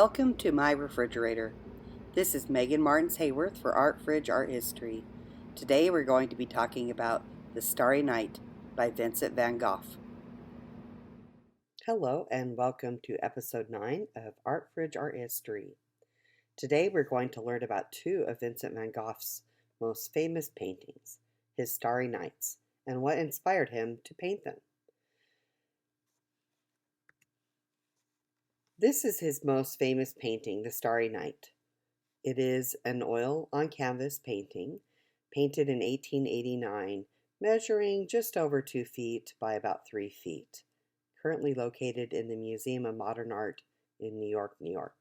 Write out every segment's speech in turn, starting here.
Welcome to my refrigerator. This is Megan Martins Hayworth for Art Fridge Art History. Today we're going to be talking about The Starry Night by Vincent Van Gogh. Hello and welcome to episode 9 of Art Fridge Art History. Today we're going to learn about two of Vincent Van Gogh's most famous paintings, his Starry Nights, and what inspired him to paint them. This is his most famous painting, The Starry Night. It is an oil on canvas painting, painted in 1889, measuring just over 2 feet by about 3 feet, currently located in the Museum of Modern Art in New York, New York.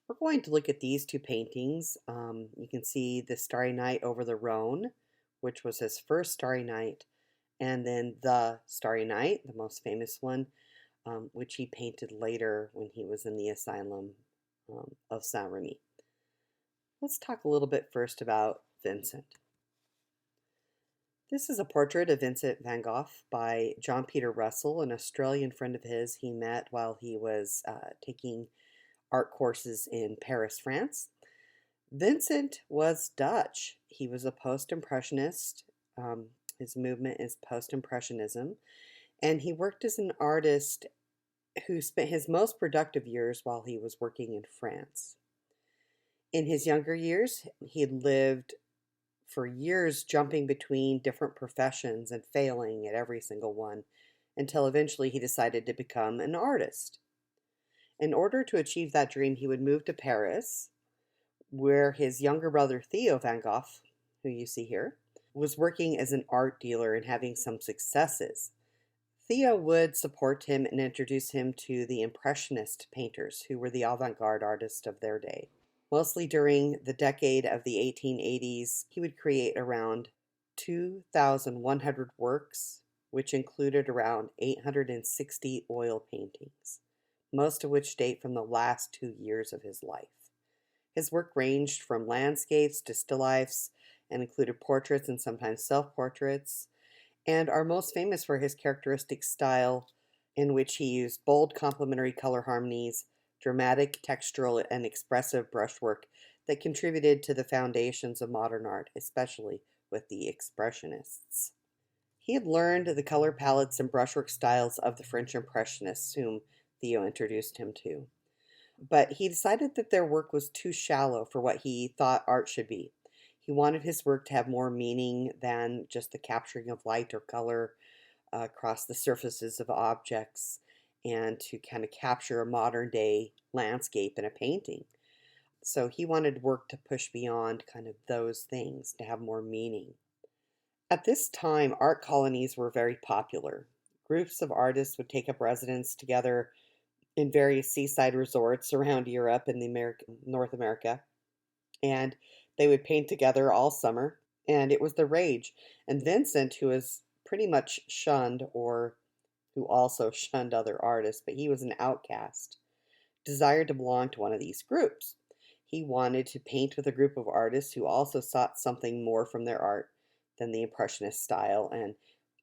We're going to look at these two paintings. You can see The Starry Night over the Rhone, which was his first Starry Night, and then The Starry Night, the most famous one, which he painted later when he was in the asylum of Saint-Remy. Let's talk a little bit first about Vincent. This is a portrait of Vincent Van Gogh by John Peter Russell, an Australian friend of his he met while he was taking art courses in Paris, France. Vincent was Dutch. He was a post-impressionist. His movement is post-impressionism. And he worked as an artist who spent his most productive years while he was working in France. In his younger years, he had lived for years jumping between different professions and failing at every single one, until eventually he decided to become an artist. In order to achieve that dream, he would move to Paris, where his younger brother Theo Van Gogh, who you see here, was working as an art dealer and having some successes. Theo would support him and introduce him to the Impressionist painters, who were the avant-garde artists of their day. Mostly during the decade of the 1880s, he would create around 2,100 works, which included around 860 oil paintings, most of which date from the last 2 years of his life. His work ranged from landscapes to still lifes and included portraits and sometimes self-portraits, and are most famous for his characteristic style in which he used bold complementary color harmonies, dramatic, textural, and expressive brushwork that contributed to the foundations of modern art, especially with the Expressionists. He had learned the color palettes and brushwork styles of the French Impressionists, whom Theo introduced him to. But he decided that their work was too shallow for what he thought art should be. He wanted his work to have more meaning than just the capturing of light or color across the surfaces of objects, and to kind of capture a modern day landscape in a painting. So he wanted work to push beyond kind of those things, to have more meaning. At this time, art colonies were very popular. Groups of artists would take up residence together in various seaside resorts around Europe and North America, and they would paint together all summer, and it was the rage. And Vincent, who was pretty much shunned, or who also shunned other artists, but he was an outcast, desired to belong to one of these groups. He wanted to paint with a group of artists who also sought something more from their art than the Impressionist style, and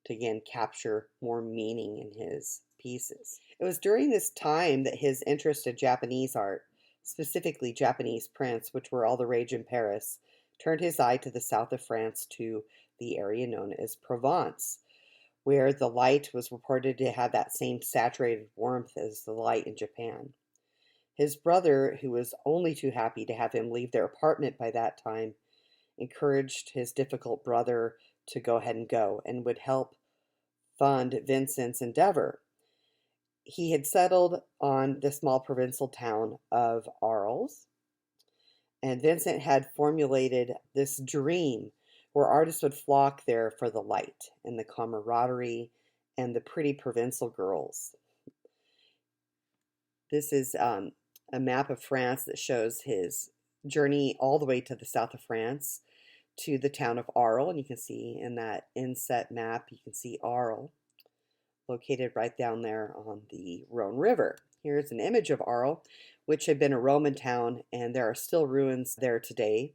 to again capture more meaning in his pieces. It was during this time that his interest in Japanese art, specifically Japanese prints, which were all the rage in Paris, turned his eye to the south of France, to the area known as Provence, where the light was reported to have that same saturated warmth as the light in Japan. His brother, who was only too happy to have him leave their apartment by that time, encouraged his difficult brother to go ahead and go, and would help fund Vincent's endeavor. He had settled on the small provincial town of Arles, and Vincent had formulated this dream where artists would flock there for the light and the camaraderie and the pretty provincial girls. This is a map of France that shows his journey all the way to the south of France to the town of Arles, and you can see in that inset map, you can see Arles, located right down there on the Rhone River. Here's an image of Arles, which had been a Roman town, and there are still ruins there today.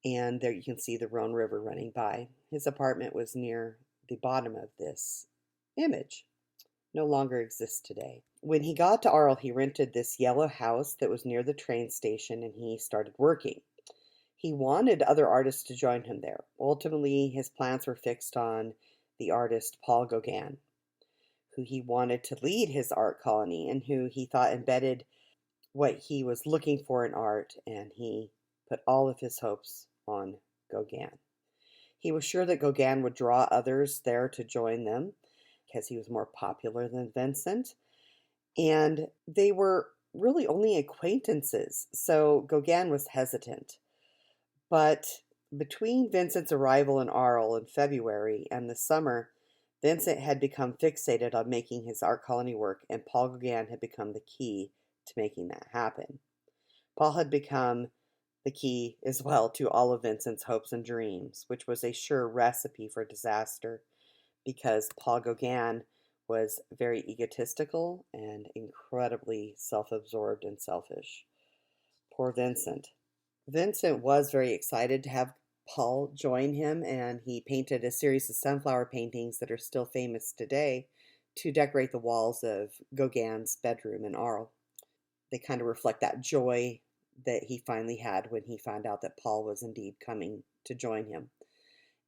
And there you can see the Rhone River running by. His apartment was near the bottom of this image. no longer exists today. When he got to Arles, he rented this yellow house that was near the train station and he started working. He wanted other artists to join him there. Ultimately, his plans were fixed on the artist Paul Gauguin, who he wanted to lead his art colony and who he thought embedded what he was looking for in art, and he put all of his hopes on Gauguin. He was sure that Gauguin would draw others there to join them because he was more popular than Vincent, and they were really only acquaintances, so Gauguin was hesitant. But between Vincent's arrival in Arles in February and the summer, Vincent had become fixated on making his art colony work, and Paul Gauguin had become the key to making that happen. Paul had become the key as well to all of Vincent's hopes and dreams, which was a sure recipe for disaster because Paul Gauguin was very egotistical and incredibly self absorbed and selfish. Poor Vincent. Vincent was very excited to have Paul join him, and he painted a series of sunflower paintings that are still famous today to decorate the walls of Gauguin's bedroom in Arles. They kind of reflect that joy that he finally had when he found out that Paul was indeed coming to join him.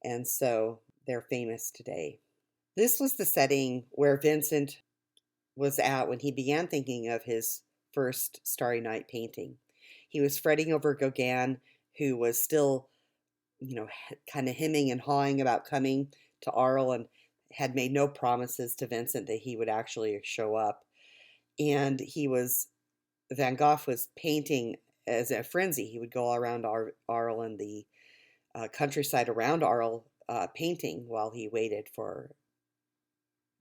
And so they're famous today. This was the setting where Vincent was at when he began thinking of his first Starry Night painting. He was fretting over Gauguin, who was still, kind of hemming and hawing about coming to Arles and had made no promises to Vincent that he would actually show up. And Van Gogh was painting as a frenzy. He would go all around Arles and the countryside around Arles painting while he waited for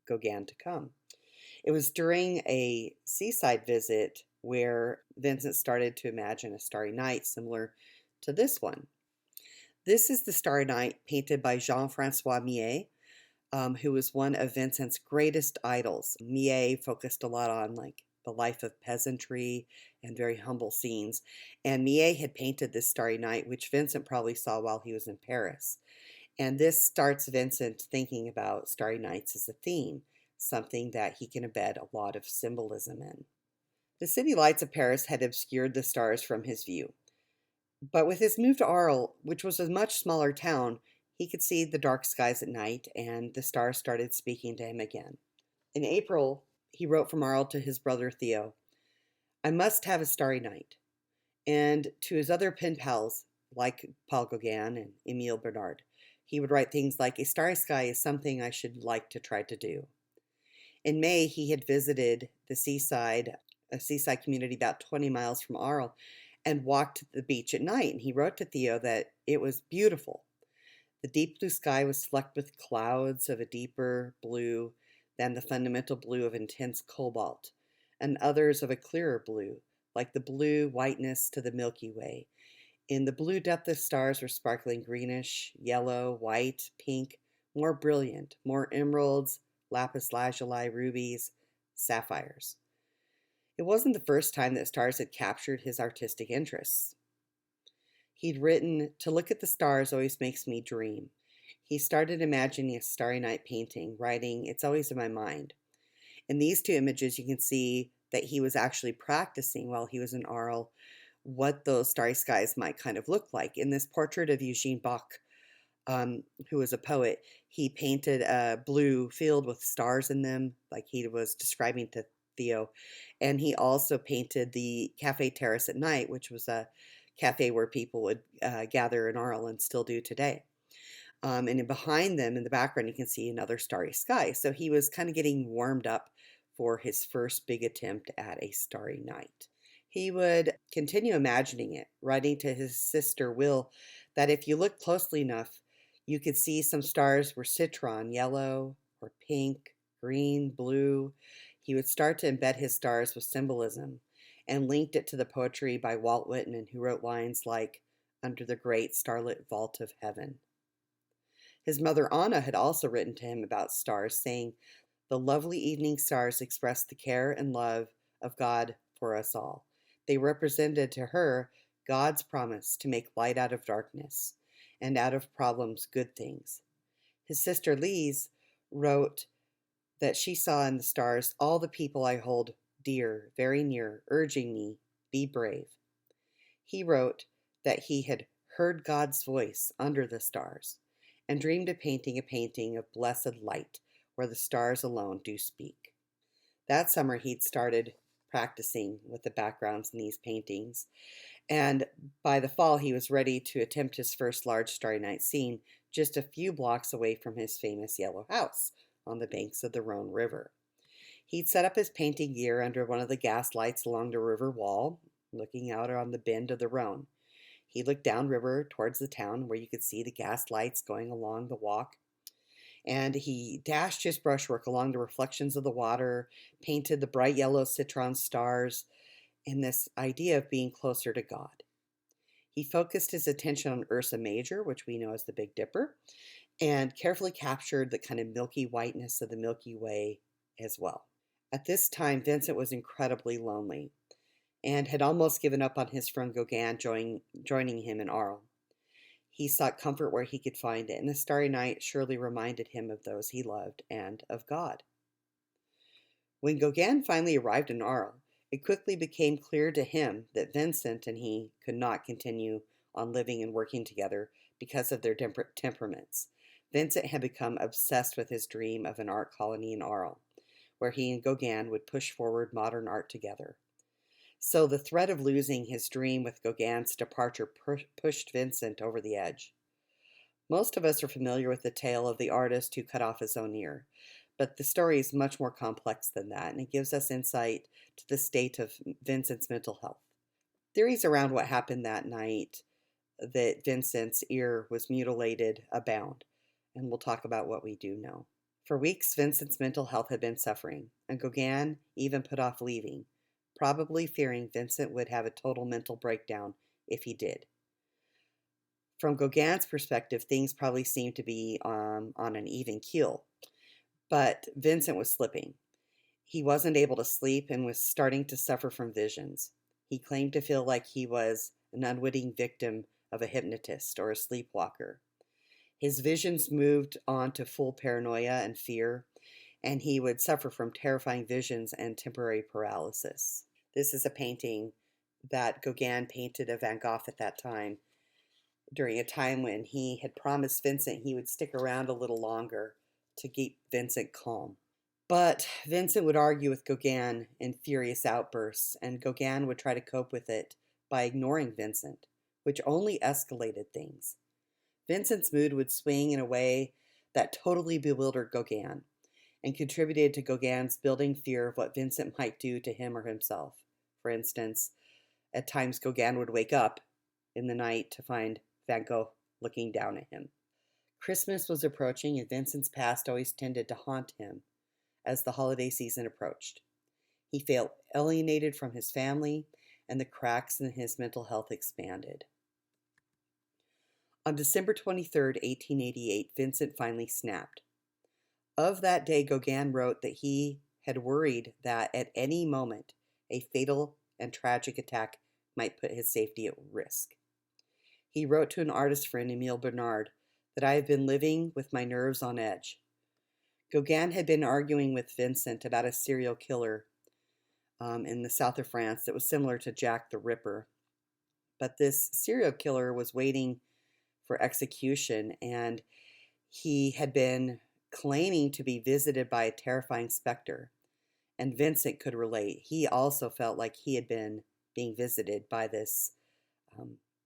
Gauguin to come. It was during a seaside visit where Vincent started to imagine a starry night similar to this one. This is the Starry Night painted by Jean-Francois Millet, who was one of Vincent's greatest idols. Millet focused a lot on the life of peasantry and very humble scenes. And Millet had painted this Starry Night, which Vincent probably saw while he was in Paris. And this starts Vincent thinking about starry nights as a theme, something that he can embed a lot of symbolism in. The city lights of Paris had obscured the stars from his view. But with his move to Arles, which was a much smaller town, he could see the dark skies at night, and the stars started speaking to him again. In April, he wrote from Arles to his brother Theo, "I must have a starry night." And to his other pen pals, like Paul Gauguin and Emile Bernard, he would write things like, "A starry sky is something I should like to try to do." In May, he had visited a seaside community about 20 miles from Arles, and walked the beach at night. And he wrote to Theo that it was beautiful. The deep blue sky was flecked with clouds of a deeper blue than the fundamental blue of intense cobalt, and others of a clearer blue, like the blue whiteness to the Milky Way. In the blue depth, the stars were sparkling greenish, yellow, white, pink, more brilliant, more emeralds, lapis lazuli, rubies, sapphires. It wasn't the first time that stars had captured his artistic interests. He'd written, "To look at the stars always makes me dream." He started imagining a starry night painting, writing, "It's always in my mind." In these two images, you can see that he was actually practicing while he was in Arles what those starry skies might kind of look like. In this portrait of Eugene Bach, who was a poet, he painted a blue field with stars in them, like he was describing to Theo. And he also painted the Cafe Terrace at night, which was a cafe where people would gather in Arles and still do today. And behind them, in the background, you can see another starry sky. So he was kind of getting warmed up for his first big attempt at a starry night. He would continue imagining it, writing to his sister Will that if you looked closely enough, you could see some stars were citron, yellow or pink, green, blue. He would start to embed his stars with symbolism and linked it to the poetry by Walt Whitman, who wrote lines like, "Under the great starlit vault of heaven." His mother Anna had also written to him about stars, saying, "The lovely evening stars express the care and love of God for us all. They represented to her God's promise to make light out of darkness, and out of problems good things." His sister Lise wrote that she saw in the stars all the people I hold dear, very near, urging me, be brave. He wrote that he had heard God's voice under the stars and dreamed of painting a painting of blessed light where the stars alone do speak. That summer, he'd started practicing with the backgrounds in these paintings, and by the fall, he was ready to attempt his first large Starry Night scene just a few blocks away from his famous yellow house on the banks of the Rhone River. He'd set up his painting gear under one of the gas lights along the river wall, looking out on the bend of the Rhone. He looked downriver towards the town where you could see the gas lights going along the walk, and he dashed his brushwork along the reflections of the water, painted the bright yellow citron stars, in this idea of being closer to God. He focused his attention on Ursa Major, which we know as the Big Dipper, and carefully captured the kind of milky whiteness of the Milky Way as well. At this time, Vincent was incredibly lonely and had almost given up on his friend Gauguin joining him in Arles. He sought comfort where he could find it, and the starry night surely reminded him of those he loved and of God. When Gauguin finally arrived in Arles, it quickly became clear to him that Vincent and he could not continue on living and working together because of their temperaments. Vincent had become obsessed with his dream of an art colony in Arles, where he and Gauguin would push forward modern art together. So the threat of losing his dream with Gauguin's departure pushed Vincent over the edge. Most of us are familiar with the tale of the artist who cut off his own ear, but the story is much more complex than that, and it gives us insight to the state of Vincent's mental health. Theories around what happened that night that Vincent's ear was mutilated abound, and we'll talk about what we do know. For weeks, Vincent's mental health had been suffering, and Gauguin even put off leaving, probably fearing Vincent would have a total mental breakdown if he did. From Gauguin's perspective, things probably seemed to be on an even keel, but Vincent was slipping. He wasn't able to sleep and was starting to suffer from visions. He claimed to feel like he was an unwitting victim of a hypnotist or a sleepwalker. His visions moved on to full paranoia and fear, and he would suffer from terrifying visions and temporary paralysis. This is a painting that Gauguin painted of Van Gogh at that time, during a time when he had promised Vincent he would stick around a little longer to keep Vincent calm. But Vincent would argue with Gauguin in furious outbursts, and Gauguin would try to cope with it by ignoring Vincent, which only escalated things. Vincent's mood would swing in a way that totally bewildered Gauguin and contributed to Gauguin's building fear of what Vincent might do to him or himself. For instance, at times Gauguin would wake up in the night to find Van Gogh looking down at him. Christmas was approaching, and Vincent's past always tended to haunt him as the holiday season approached. He felt alienated from his family, and the cracks in his mental health expanded. On December 23, 1888, Vincent finally snapped. Of that day, Gauguin wrote that he had worried that at any moment a fatal and tragic attack might put his safety at risk. He wrote to an artist friend, Emile Bernard, that I have been living with my nerves on edge. Gauguin had been arguing with Vincent about a serial killer in the south of France that was similar to Jack the Ripper. But this serial killer was waiting for execution, and he had been claiming to be visited by a terrifying specter. And Vincent could relate. He also felt like he had been being visited by this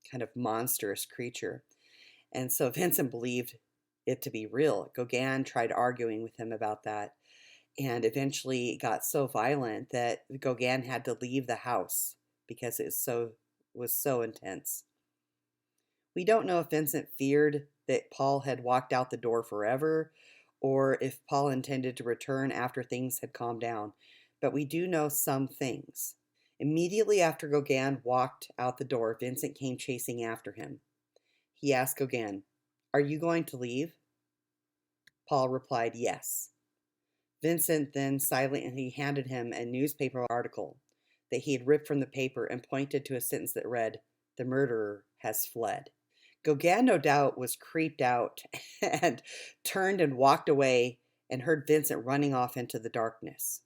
kind of monstrous creature. And so Vincent believed it to be real. Gauguin tried arguing with him about that, and eventually it got so violent that Gauguin had to leave the house because it was so intense. We don't know if Vincent feared that Paul had walked out the door forever, or if Paul intended to return after things had calmed down, but we do know some things. Immediately after Gauguin walked out the door, Vincent came chasing after him. He asked Gauguin, "Are you going to leave?" Paul replied, "Yes." Vincent then silently handed him a newspaper article that he had ripped from the paper and pointed to a sentence that read, "The murderer has fled." Gauguin, no doubt, was creeped out and turned and walked away and heard Vincent running off into the darkness.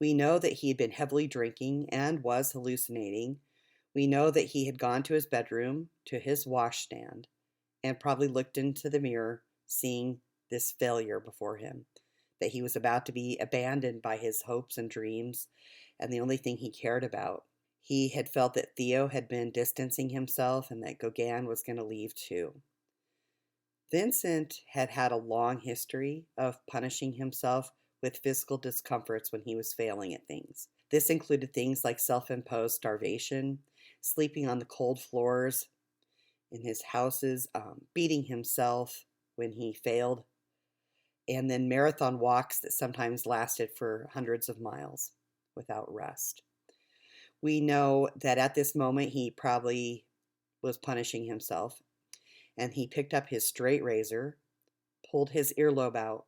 We know that he had been heavily drinking and was hallucinating. We know that he had gone to his bedroom, to his washstand, and probably looked into the mirror, seeing this failure before him, that he was about to be abandoned by his hopes and dreams, and the only thing he cared about. He had felt that Theo had been distancing himself and that Gauguin was going to leave too. Vincent had had a long history of punishing himself with physical discomforts when he was failing at things. This included things like self-imposed starvation, sleeping on the cold floors in his houses, beating himself when he failed, and then marathon walks that sometimes lasted for hundreds of miles without rest. We know that at this moment he probably was punishing himself, and he picked up his straight razor, pulled his earlobe out,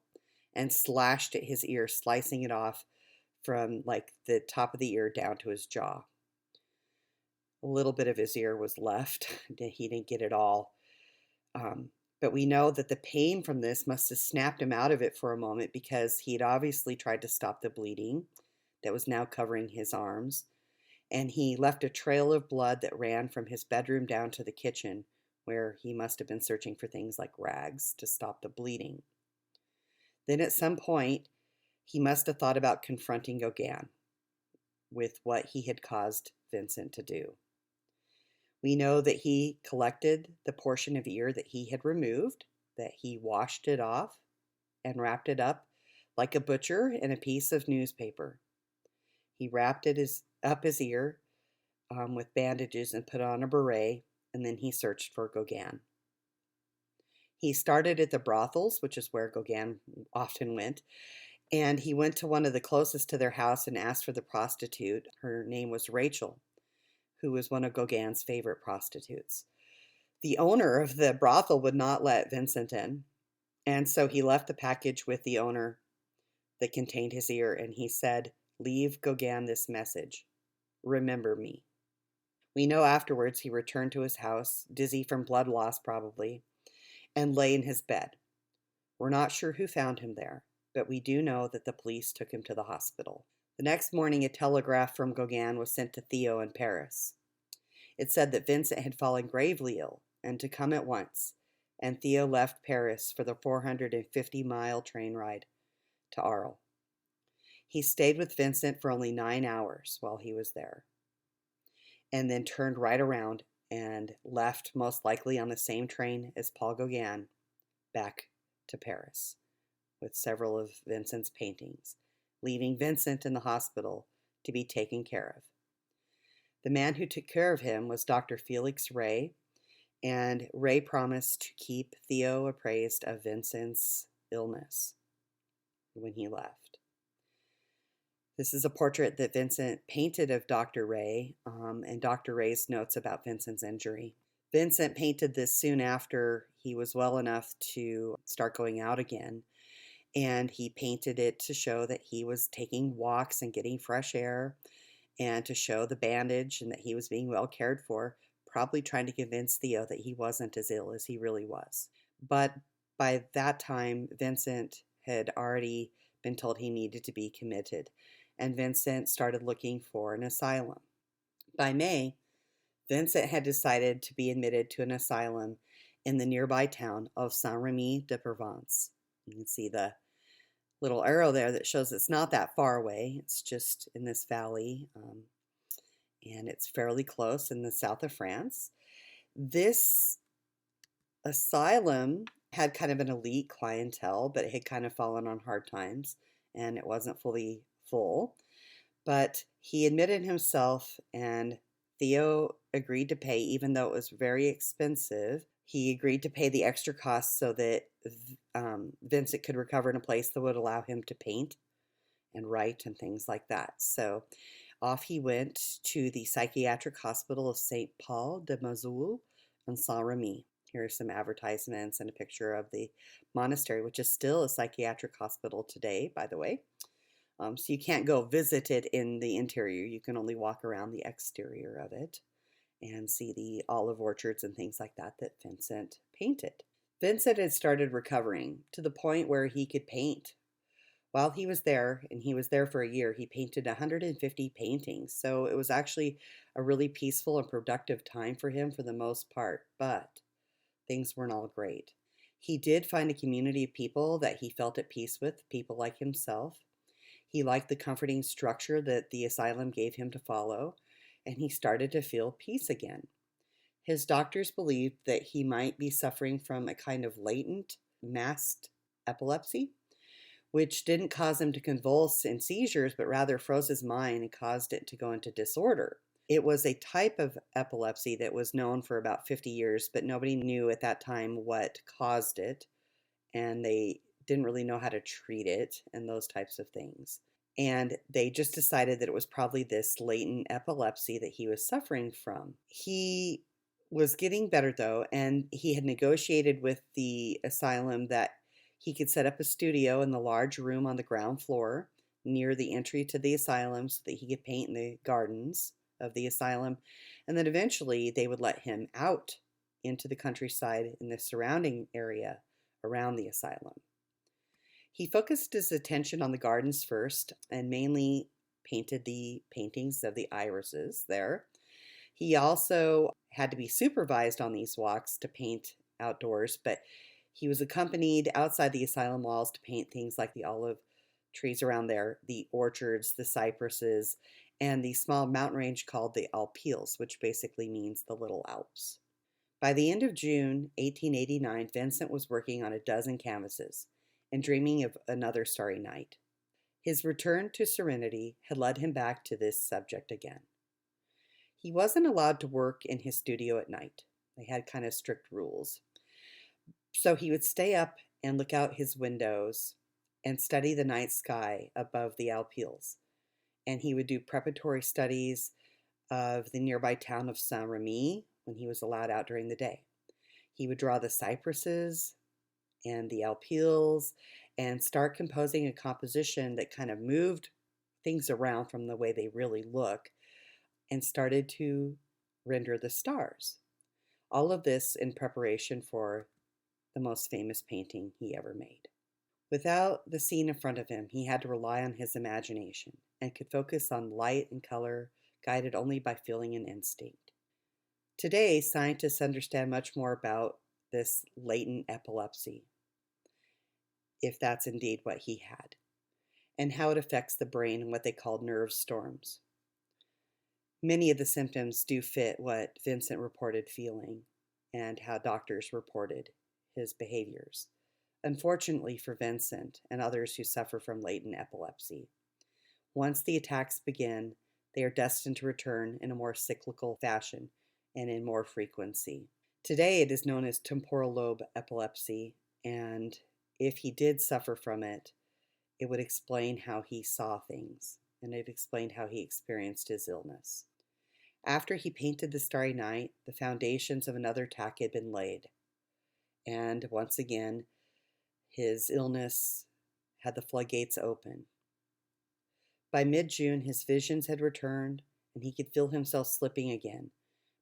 and slashed at his ear, slicing it off from like the top of the ear down to his jaw. A little bit of his ear was left. He didn't get it all. But we know that the pain from this must have snapped him out of it for a moment, because he had obviously tried to stop the bleeding that was now covering his arms. And he left a trail of blood that ran from his bedroom down to the kitchen, where he must have been searching for things like rags to stop the bleeding. Then at some point, he must have thought about confronting Gauguin with what he had caused Vincent to do. We know that he collected the portion of ear that he had removed, that he washed it off and wrapped it up like a butcher in a piece of newspaper. He wrapped up his ear with bandages and put on a beret, and then he searched for Gauguin. He started at the brothels, which is where Gauguin often went, and he went to one of the closest to their house and asked for the prostitute. Her name was Rachel, who was one of Gauguin's favorite prostitutes. The owner of the brothel would not let Vincent in, and so he left the package with the owner that contained his ear, and he said, "Leave Gauguin this message. Remember me." We know afterwards he returned to his house, dizzy from blood loss probably, and lay in his bed. We're not sure who found him there, but we do know that the police took him to the hospital. The next morning, a telegram from Gauguin was sent to Theo in Paris. It said that Vincent had fallen gravely ill and to come at once, and Theo left Paris for the 450-mile train ride to Arles. He stayed with Vincent for only 9 hours while he was there, and then turned right around and left, most likely on the same train as Paul Gauguin, back to Paris with several of Vincent's paintings, leaving Vincent in the hospital to be taken care of. The man who took care of him was Dr. Felix Ray, and Ray promised to keep Theo appraised of Vincent's illness when he left. This is a portrait that Vincent painted of Dr. Ray, and Dr. Ray's notes about Vincent's injury. Vincent painted this soon after he was well enough to start going out again, and he painted it to show that he was taking walks and getting fresh air, and to show the bandage and that he was being well cared for, probably trying to convince Theo that he wasn't as ill as he really was. But by that time, Vincent had already been told he needed to be committed, and Vincent started looking for an asylum. By May, Vincent had decided to be admitted to an asylum in the nearby town of Saint-Rémy-de-Provence. You can see the little arrow there that shows it's not that far away. It's just in this valley, and it's fairly close in the south of France. This asylum had kind of an elite clientele, but it had kind of fallen on hard times, and it wasn't fully full. But he admitted himself, and Theo agreed to pay, even though it was very expensive. He agreed to pay the extra costs so that Vincent could recover in a place that would allow him to paint and write and things like that. So off he went to the psychiatric hospital of St. Paul de Mazoul in Saint-Rémy. Here are some advertisements and a picture of the monastery, which is still a psychiatric hospital today, by the way. So you can't go visit it in the interior. You can only walk around the exterior of it and see the olive orchards and things like that that Vincent painted. Vincent had started recovering to the point where he could paint. While he was there, and he was there for a year, he painted 150 paintings. So it was actually a really peaceful and productive time for him for the most part. But things weren't all great. He did find a community of people that he felt at peace with, people like himself. He liked the comforting structure that the asylum gave him to follow, and he started to feel peace again. His doctors believed that he might be suffering from a kind of latent masked epilepsy, which didn't cause him to convulse in seizures, but rather froze his mind and caused it to go into disorder. It was a type of epilepsy that was known for about 50 years, but nobody knew at that time what caused it, and they didn't really know how to treat it and those types of things. And they just decided that it was probably this latent epilepsy that he was suffering from. He was getting better though, and he had negotiated with the asylum that he could set up a studio in the large room on the ground floor near the entry to the asylum so that he could paint in the gardens of the asylum. And then eventually they would let him out into the countryside in the surrounding area around the asylum. He focused his attention on the gardens first and mainly painted the paintings of the irises there. He also had to be supervised on these walks to paint outdoors, but he was accompanied outside the asylum walls to paint things like the olive trees around there, the orchards, the cypresses, and the small mountain range called the Alpilles, which basically means the Little Alps. By the end of June 1889, Vincent was working on a dozen canvases and dreaming of another starry night. His return to serenity had led him back to this subject again. He wasn't allowed to work in his studio at night. They had kind of strict rules. So he would stay up and look out his windows and study the night sky above the Alpilles. And he would do preparatory studies of the nearby town of Saint-Remy when he was allowed out during the day. He would draw the cypresses and the Alpilles and start composing a composition that kind of moved things around from the way they really look and started to render the stars. All of this in preparation for the most famous painting he ever made. Without the scene in front of him, he had to rely on his imagination and could focus on light and color, guided only by feeling and instinct. Today, scientists understand much more about this latent epilepsy, if that's indeed what he had, and how it affects the brain and what they call nerve storms. Many of the symptoms do fit what Vincent reported feeling and how doctors reported his behaviors. Unfortunately for Vincent and others who suffer from latent epilepsy, once the attacks begin, they are destined to return in a more cyclical fashion and in more frequency. Today it is known as temporal lobe epilepsy, and if he did suffer from it, it would explain how he saw things, and it explained how he experienced his illness. After he painted the Starry Night, the foundations of another attack had been laid, and once again, his illness had the floodgates open. By mid-June, his visions had returned, and he could feel himself slipping again,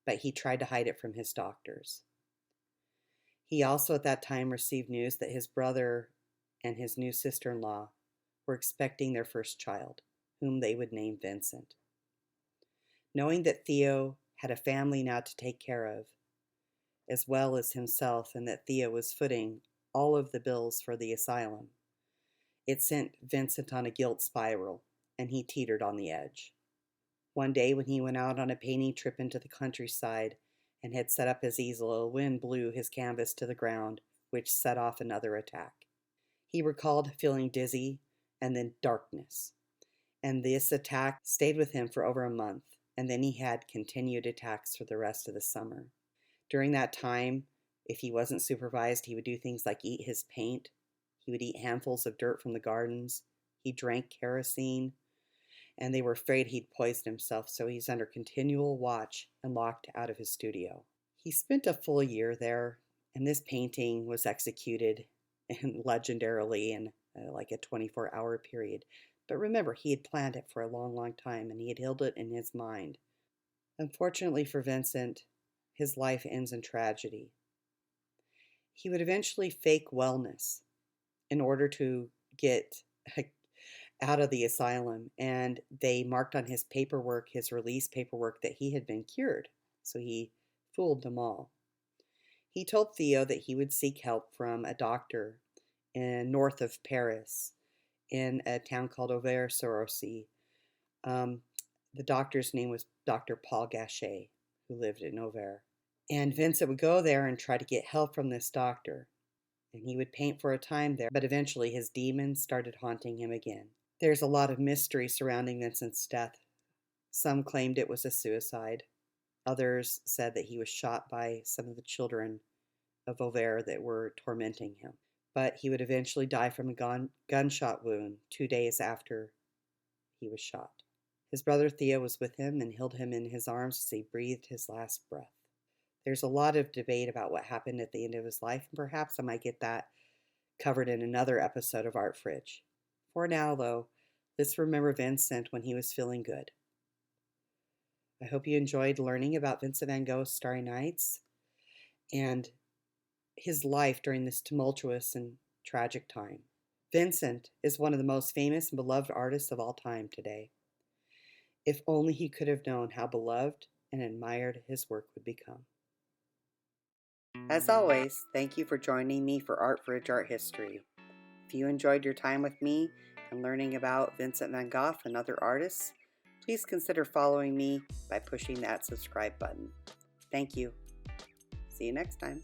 but he tried to hide it from his doctors. He also at that time received news that his brother and his new sister-in-law were expecting their first child, whom they would name Vincent. Knowing that Theo had a family now to take care of, as well as himself, and that Theo was footing all of the bills for the asylum, it sent Vincent on a guilt spiral, and he teetered on the edge. One day when he went out on a painting trip into the countryside and had set up his easel, a wind blew his canvas to the ground, which set off another attack. He recalled feeling dizzy and then darkness, and this attack stayed with him for over a month, and then he had continued attacks for the rest of the summer. During that time, if he wasn't supervised, he would do things like eat his paint. He would eat handfuls of dirt from the gardens. He drank kerosene, and they were afraid he'd poison himself, so he's under continual watch and locked out of his studio. He spent a full year there, and this painting was executed legendarily in like a 24-hour period. But remember, he had planned it for a long, long time, and he had held it in his mind. Unfortunately for Vincent, his life ends in tragedy. He would eventually fake wellness in order to get out of the asylum, and they marked on his paperwork, his release paperwork, that he had been cured. So he fooled them all. He told Theo that he would seek help from a doctor north of Paris in a town called Auvers-sur-Oise. Um, the doctor's name was Dr. Paul Gachet, who lived in Auvers. And Vincent would go there and try to get help from this doctor. And he would paint for a time there, but eventually his demons started haunting him again. There's a lot of mystery surrounding Vincent's death. Some claimed it was a suicide. Others said that he was shot by some of the children of Auvers that were tormenting him. But he would eventually die from a gunshot wound 2 days after he was shot. His brother Theo was with him and held him in his arms as he breathed his last breath. There's a lot of debate about what happened at the end of his life, and perhaps I might get that covered in another episode of Art Fridge. For now, though, let's remember Vincent when he was feeling good. I hope you enjoyed learning about Vincent van Gogh's Starry Nights and his life during this tumultuous and tragic time. Vincent is one of the most famous and beloved artists of all time today. If only he could have known how beloved and admired his work would become. As always, thank you for joining me for Art Fridge Art History. If you enjoyed your time with me and learning about Vincent van Gogh and other artists, please consider following me by pushing that subscribe button. Thank you. See you next time.